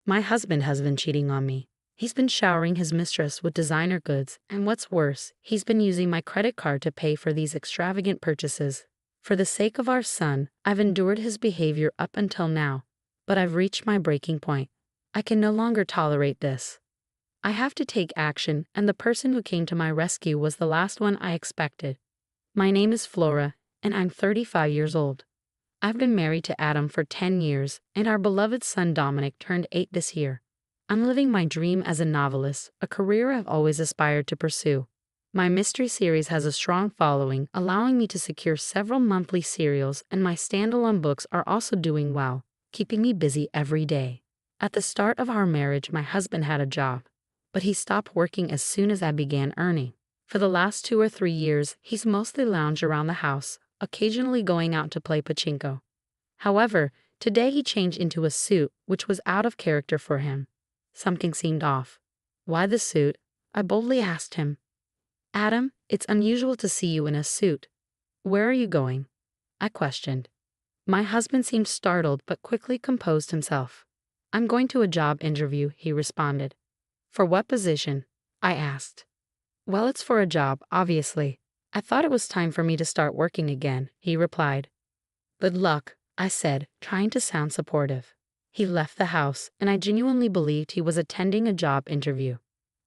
My husband has been cheating on me. He's been showering his mistress with designer goods, and what's worse, he's been using my credit card to pay for these extravagant purchases. For the sake of our son, I've endured his behavior up until now, but I've reached my breaking point. I can no longer tolerate this. I have to take action, and the person who came to my rescue was the last one I expected. My name is Flora, and I'm 35 years old. I've been married to Adam for 10 years, and our beloved son Dominic turned 8 this year. I'm living my dream as a novelist, a career I've always aspired to pursue. My mystery series has a strong following, allowing me to secure several monthly serials, and my standalone books are also doing well, keeping me busy every day. At the start of our marriage, my husband had a job, but he stopped working as soon as I began earning. For the last 2 or 3 years, he's mostly lounged around the house, occasionally going out to play pachinko. However, today he changed into a suit, which was out of character for him. Something seemed off. Why the suit? I boldly asked him. Adam, it's unusual to see you in a suit. Where are you going? I questioned. My husband seemed startled but quickly composed himself. I'm going to a job interview, he responded. For what position? I asked. Well, it's for a job, obviously. I thought it was time for me to start working again, he replied. Good luck, I said, trying to sound supportive. He left the house, and I genuinely believed he was attending a job interview.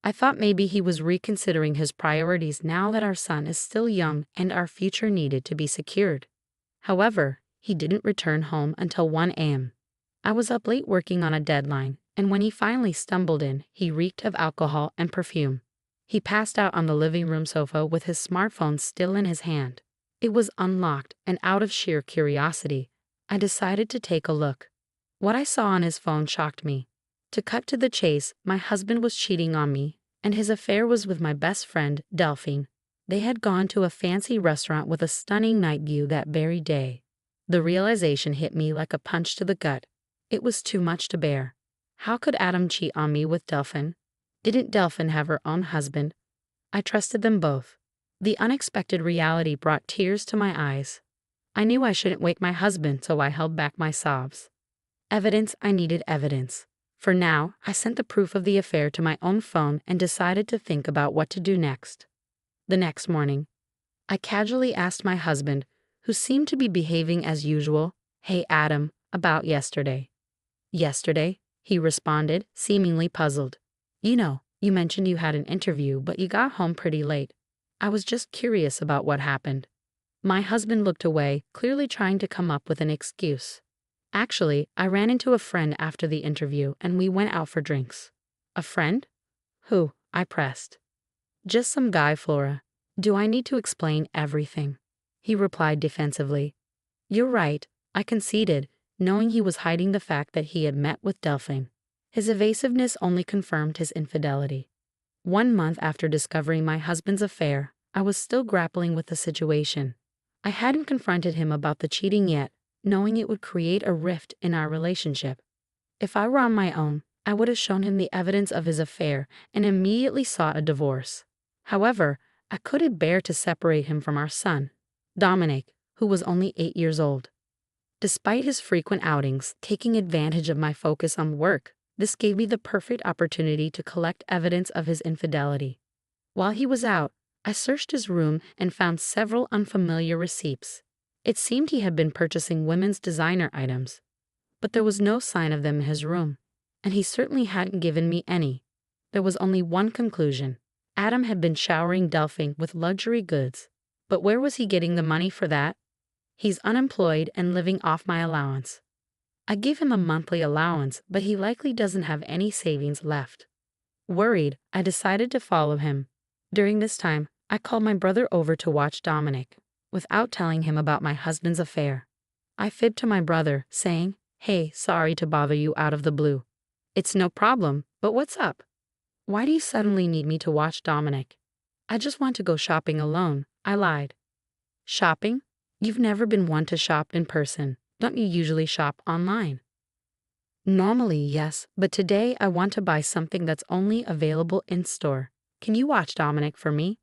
I thought maybe he was reconsidering his priorities now that our son is still young and our future needed to be secured. However, he didn't return home until 1 a.m. I was up late working on a deadline, and when he finally stumbled in, he reeked of alcohol and perfume. He passed out on the living room sofa with his smartphone still in his hand. It was unlocked, and out of sheer curiosity, I decided to take a look. What I saw on his phone shocked me. To cut to the chase, my husband was cheating on me, and his affair was with my best friend, Delphine. They had gone to a fancy restaurant with a stunning night view that very day. The realization hit me like a punch to the gut. It was too much to bear. How could Adam cheat on me with Delphine? Didn't Delphine have her own husband? I trusted them both. The unexpected reality brought tears to my eyes. I knew I shouldn't wake my husband, so I held back my sobs. I needed evidence. For now, I sent the proof of the affair to my own phone and decided to think about what to do next. The next morning, I casually asked my husband, who seemed to be behaving as usual, "Hey Adam, about yesterday." "Yesterday?" he responded, seemingly puzzled. You mentioned you had an interview, but you got home pretty late. I was just curious about what happened." My husband looked away, clearly trying to come up with an excuse. "Actually, I ran into a friend after the interview and we went out for drinks." "A friend? Who?" I pressed. "Just some guy, Flora. Do I need to explain everything?" He replied defensively. "You're right," I conceded, knowing he was hiding the fact that he had met with Delphine. His evasiveness only confirmed his infidelity. 1 month after discovering my husband's affair, I was still grappling with the situation. I hadn't confronted him about the cheating yet, knowing it would create a rift in our relationship. If I were on my own, I would have shown him the evidence of his affair and immediately sought a divorce. However, I couldn't bear to separate him from our son, Dominic, who was only 8 years old. Despite his frequent outings, taking advantage of my focus on work, this gave me the perfect opportunity to collect evidence of his infidelity. While he was out, I searched his room and found several unfamiliar receipts. It seemed he had been purchasing women's designer items, but there was no sign of them in his room, and he certainly hadn't given me any. There was only one conclusion. Adam had been showering Delphine with luxury goods, but where was he getting the money for that? He's unemployed and living off my allowance. I give him a monthly allowance, but he likely doesn't have any savings left. Worried, I decided to follow him. During this time, I called my brother over to watch Dominic, without telling him about my husband's affair. I fibbed to my brother, saying, "Hey, sorry to bother you out of the blue." "It's no problem, but what's up? Why do you suddenly need me to watch Dominic?" "I just want to go shopping alone," I lied. "Shopping? You've never been one to shop in person. Don't you usually shop online?" "Normally, yes, but today I want to buy something that's only available in store. Can you watch Dominic for me?"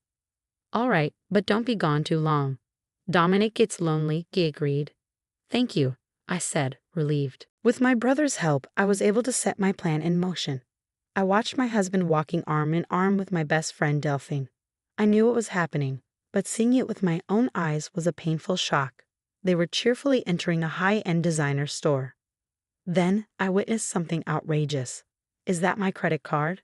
"All right, but don't be gone too long. Dominic gets lonely," he agreed. "Thank you," I said, relieved. With my brother's help, I was able to set my plan in motion. I watched my husband walking arm in arm with my best friend Delphine. I knew what was happening, but seeing it with my own eyes was a painful shock. They were cheerfully entering a high-end designer store. Then I witnessed something outrageous. Is that my credit card?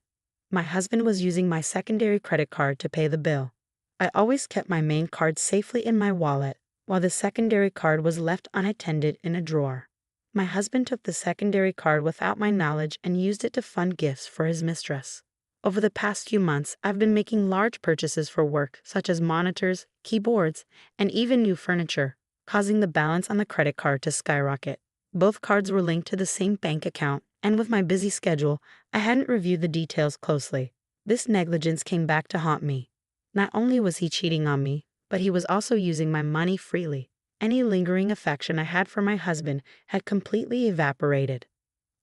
My husband was using my secondary credit card to pay the bill. I always kept my main card safely in my wallet, while the secondary card was left unattended in a drawer. My husband took the secondary card without my knowledge and used it to fund gifts for his mistress. Over the past few months, I've been making large purchases for work, such as monitors, keyboards, and even new furniture, causing the balance on the credit card to skyrocket. Both cards were linked to the same bank account, and with my busy schedule, I hadn't reviewed the details closely. This negligence came back to haunt me. Not only was he cheating on me, but he was also using my money freely. Any lingering affection I had for my husband had completely evaporated.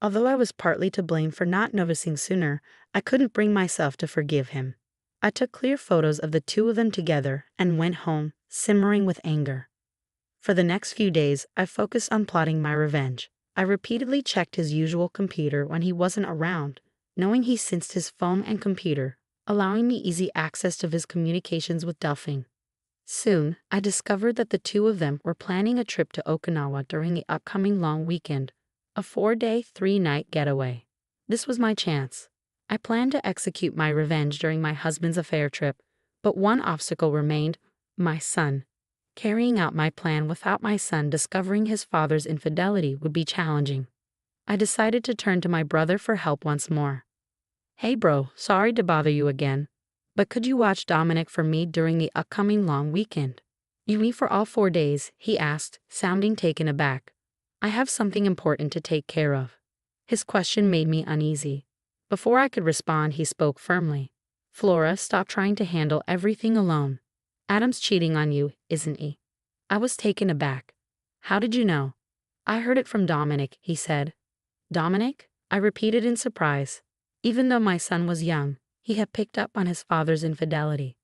Although I was partly to blame for not noticing sooner, I couldn't bring myself to forgive him. I took clear photos of the two of them together and went home, simmering with anger. For the next few days, I focused on plotting my revenge. I repeatedly checked his usual computer when he wasn't around, knowing he sensed his phone and computer, allowing me easy access to his communications with Delphine. Soon, I discovered that the two of them were planning a trip to Okinawa during the upcoming long weekend, a 4-day, 3-night getaway. This was my chance. I planned to execute my revenge during my husband's affair trip, but one obstacle remained: my son. Carrying out my plan without my son discovering his father's infidelity would be challenging. I decided to turn to my brother for help once more. Hey bro, sorry to bother you again, but could you watch Dominic for me during the upcoming long weekend? You mean for all 4 days? He asked, sounding taken aback. I have something important to take care of. His question made me uneasy. Before I could respond, he spoke firmly. Flora, stop trying to handle everything alone. Adam's cheating on you, isn't he? I was taken aback. How did you know? I heard it from Dominic, he said. Dominic? I repeated in surprise. Even though my son was young, he had picked up on his father's infidelity.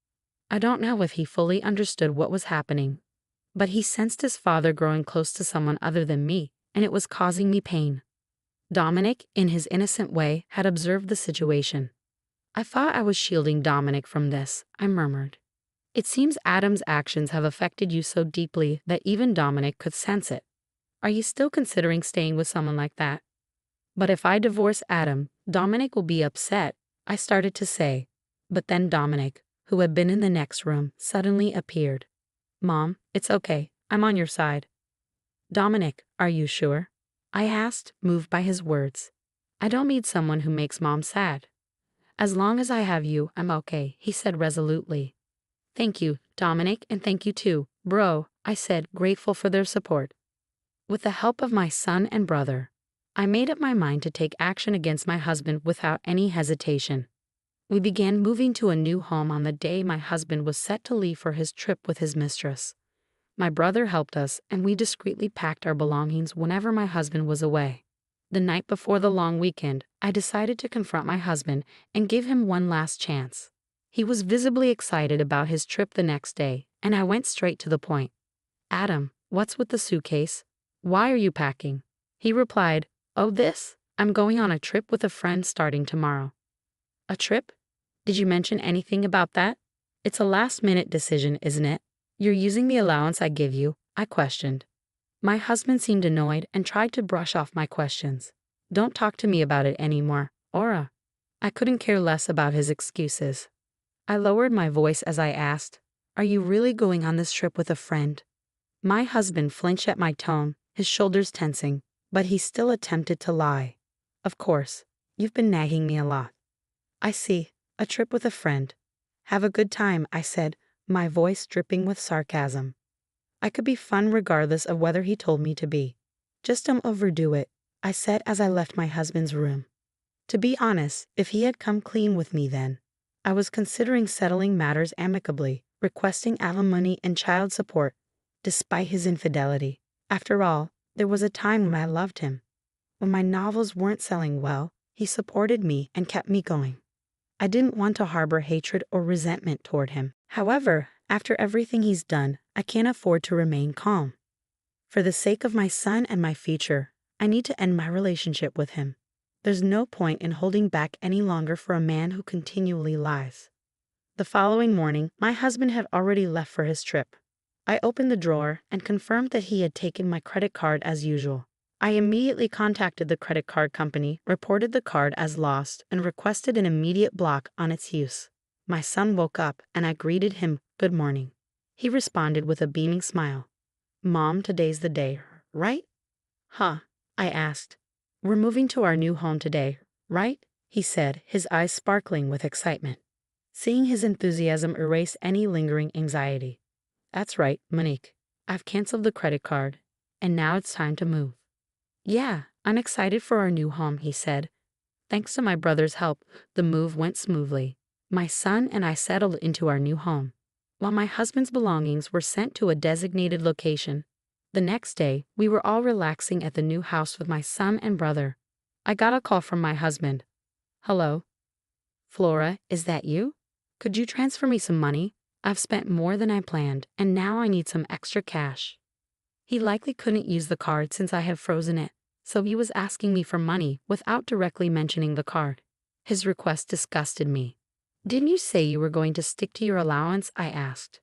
I don't know if he fully understood what was happening, but he sensed his father growing close to someone other than me, and it was causing me pain. Dominic, in his innocent way, had observed the situation. I thought I was shielding Dominic from this, I murmured. It seems Adam's actions have affected you so deeply that even Dominic could sense it. Are you still considering staying with someone like that? But if I divorce Adam, Dominic will be upset, I started to say. But then Dominic, who had been in the next room, suddenly appeared. Mom, it's okay, I'm on your side. Dominic, are you sure? I asked, moved by his words. I don't need someone who makes Mom sad. As long as I have you, I'm okay, he said resolutely. Thank you, Dominic, and thank you too, bro, I said, grateful for their support. With the help of my son and brother, I made up my mind to take action against my husband without any hesitation. We began moving to a new home on the day my husband was set to leave for his trip with his mistress. My brother helped us, and we discreetly packed our belongings whenever my husband was away. The night before the long weekend, I decided to confront my husband and give him one last chance. He was visibly excited about his trip the next day, and I went straight to the point. Adam, what's with the suitcase? Why are you packing? He replied, Oh, this? I'm going on a trip with a friend starting tomorrow. A trip? Did you mention anything about that? It's a last-minute decision, isn't it? You're using the allowance I give you, I questioned. My husband seemed annoyed and tried to brush off my questions. Don't talk to me about it anymore, Aura. I couldn't care less about his excuses. I lowered my voice as I asked, Are you really going on this trip with a friend? My husband flinched at my tone, his shoulders tensing, but he still attempted to lie. Of course, you've been nagging me a lot. I see, a trip with a friend. Have a good time, I said, my voice dripping with sarcasm. I could be fun regardless of whether he told me to be. Just don't overdo it, I said as I left my husband's room. To be honest, if he had come clean with me then, I was considering settling matters amicably, requesting alimony and child support, despite his infidelity. After all, there was a time when I loved him. When my novels weren't selling well, he supported me and kept me going. I didn't want to harbor hatred or resentment toward him. However, after everything he's done, I can't afford to remain calm. For the sake of my son and my future, I need to end my relationship with him. There's no point in holding back any longer for a man who continually lies. The following morning, my husband had already left for his trip. I opened the drawer and confirmed that he had taken my credit card as usual. I immediately contacted the credit card company, reported the card as lost, and requested an immediate block on its use. My son woke up and I greeted him, "Good morning." He responded with a beaming smile. "Mom, today's the day, right?" "Huh?" I asked. "We're moving to our new home today, right?" he said, his eyes sparkling with excitement. Seeing his enthusiasm erase any lingering anxiety. "That's right, Monique. I've canceled the credit card, and now it's time to move." "Yeah, I'm excited for our new home," he said. Thanks to my brother's help, the move went smoothly. My son and I settled into our new home, while my husband's belongings were sent to a designated location. The next day, we were all relaxing at the new house with my son and brother. I got a call from my husband. "Hello? Flora, is that you? Could you transfer me some money? I've spent more than I planned, and now I need some extra cash." He likely couldn't use the card since I had frozen it, so he was asking me for money without directly mentioning the card. His request disgusted me. "Didn't you say you were going to stick to your allowance?" I asked.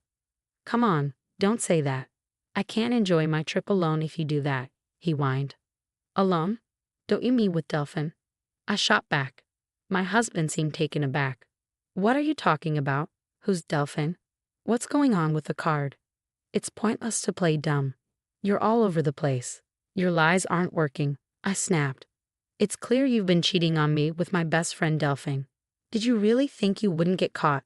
"Come on, don't say that. I can't enjoy my trip alone if you do that," he whined. "Alone? Don't you meet with Delphin?" I shot back. My husband seemed taken aback. "What are you talking about? Who's Delphin? What's going on with the card? It's pointless to play dumb. You're all over the place. Your lies aren't working," I snapped. "It's clear you've been cheating on me with my best friend Delphine. Did you really think you wouldn't get caught?"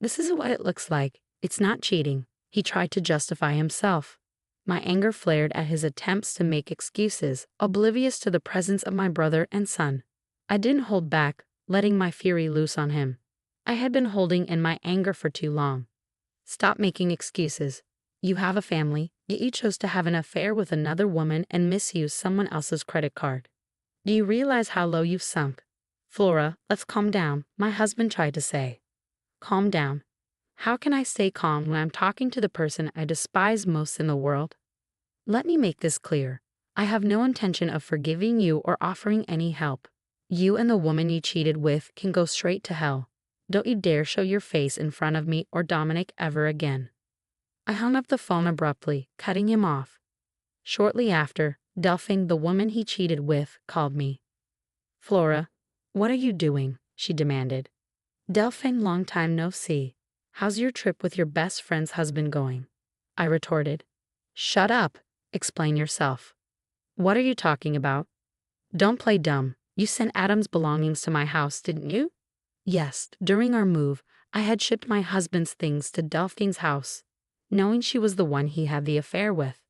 "This is what it looks like. It's not cheating," he tried to justify himself. My anger flared at his attempts to make excuses, oblivious to the presence of my brother and son. I didn't hold back, letting my fury loose on him. I had been holding in my anger for too long. "Stop making excuses. You have a family, yet you chose to have an affair with another woman and misuse someone else's credit card. Do you realize how low you've sunk?" "Flora, let's calm down," my husband tried to say. "Calm down? How can I stay calm when I'm talking to the person I despise most in the world? Let me make this clear. I have no intention of forgiving you or offering any help. You and the woman you cheated with can go straight to hell. Don't you dare show your face in front of me or Dominic ever again." I hung up the phone abruptly, cutting him off. Shortly after, Delphine, the woman he cheated with, called me. "Flora, what are you doing?" she demanded. "Delphine, long time no see. How's your trip with your best friend's husband going?" I retorted. "Shut up. Explain yourself." "What are you talking about?" "Don't play dumb. You sent Adam's belongings to my house, didn't you?" "Yes, during our move, I had shipped my husband's things to Delphine's house, knowing she was the one he had the affair with.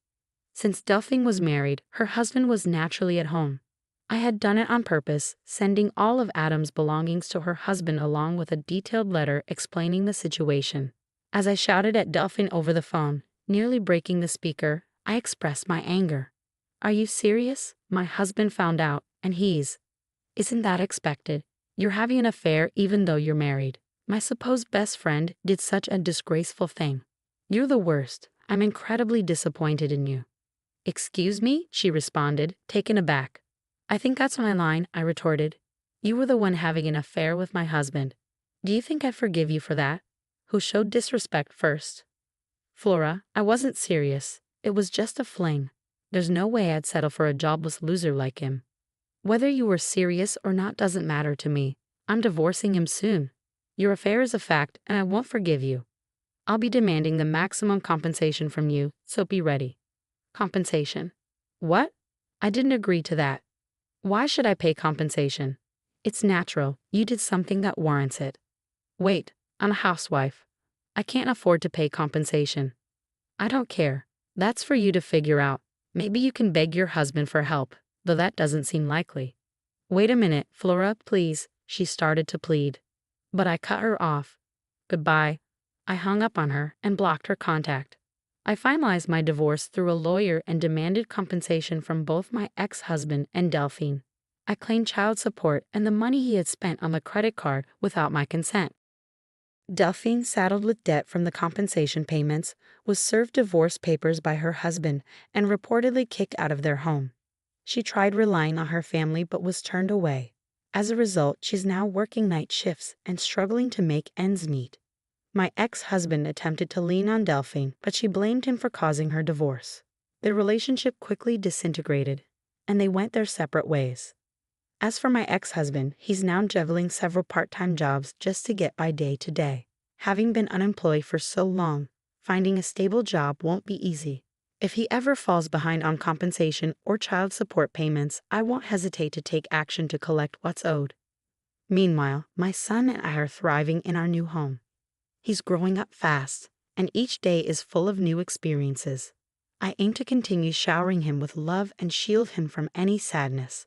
Since Delphine was married, her husband was naturally at home. I had done it on purpose, sending all of Adam's belongings to her husband along with a detailed letter explaining the situation. As I shouted at Delphine over the phone, nearly breaking the speaker, I expressed my anger. "Are you serious? My husband found out, and Isn't that expected? You're having an affair even though you're married. My supposed best friend did such a disgraceful thing. You're the worst. I'm incredibly disappointed in you." "Excuse me?" she responded, taken aback. "I think that's my line," I retorted. "You were the one having an affair with my husband. Do you think I forgive you for that? Who showed disrespect first?" "Flora, I wasn't serious. It was just a fling. There's no way I'd settle for a jobless loser like him. Whether you were serious or not doesn't matter to me. I'm divorcing him soon. Your affair is a fact, and I won't forgive you. I'll be demanding the maximum compensation from you, so be ready." "Compensation? What? I didn't agree to that. Why should I pay compensation? It's natural. You did something that warrants it." "Wait, I'm a housewife. I can't afford to pay compensation." "I don't care. That's for you to figure out. Maybe you can beg your husband for help, though that doesn't seem likely." "Wait a minute, Flora, please," she started to plead. But I cut her off. "Goodbye." I hung up on her and blocked her contact. I finalized my divorce through a lawyer and demanded compensation from both my ex-husband and Delphine. I claimed child support and the money he had spent on the credit card without my consent. Delphine, saddled with debt from the compensation payments, was served divorce papers by her husband and reportedly kicked out of their home. She tried relying on her family but was turned away. As a result, she's now working night shifts and struggling to make ends meet. My ex-husband attempted to lean on Delphine, but she blamed him for causing her divorce. Their relationship quickly disintegrated, and they went their separate ways. As for my ex-husband, he's now juggling several part-time jobs just to get by day to day. Having been unemployed for so long, finding a stable job won't be easy. If he ever falls behind on compensation or child support payments, I won't hesitate to take action to collect what's owed. Meanwhile, my son and I are thriving in our new home. He's growing up fast, and each day is full of new experiences. I aim to continue showering him with love and shield him from any sadness.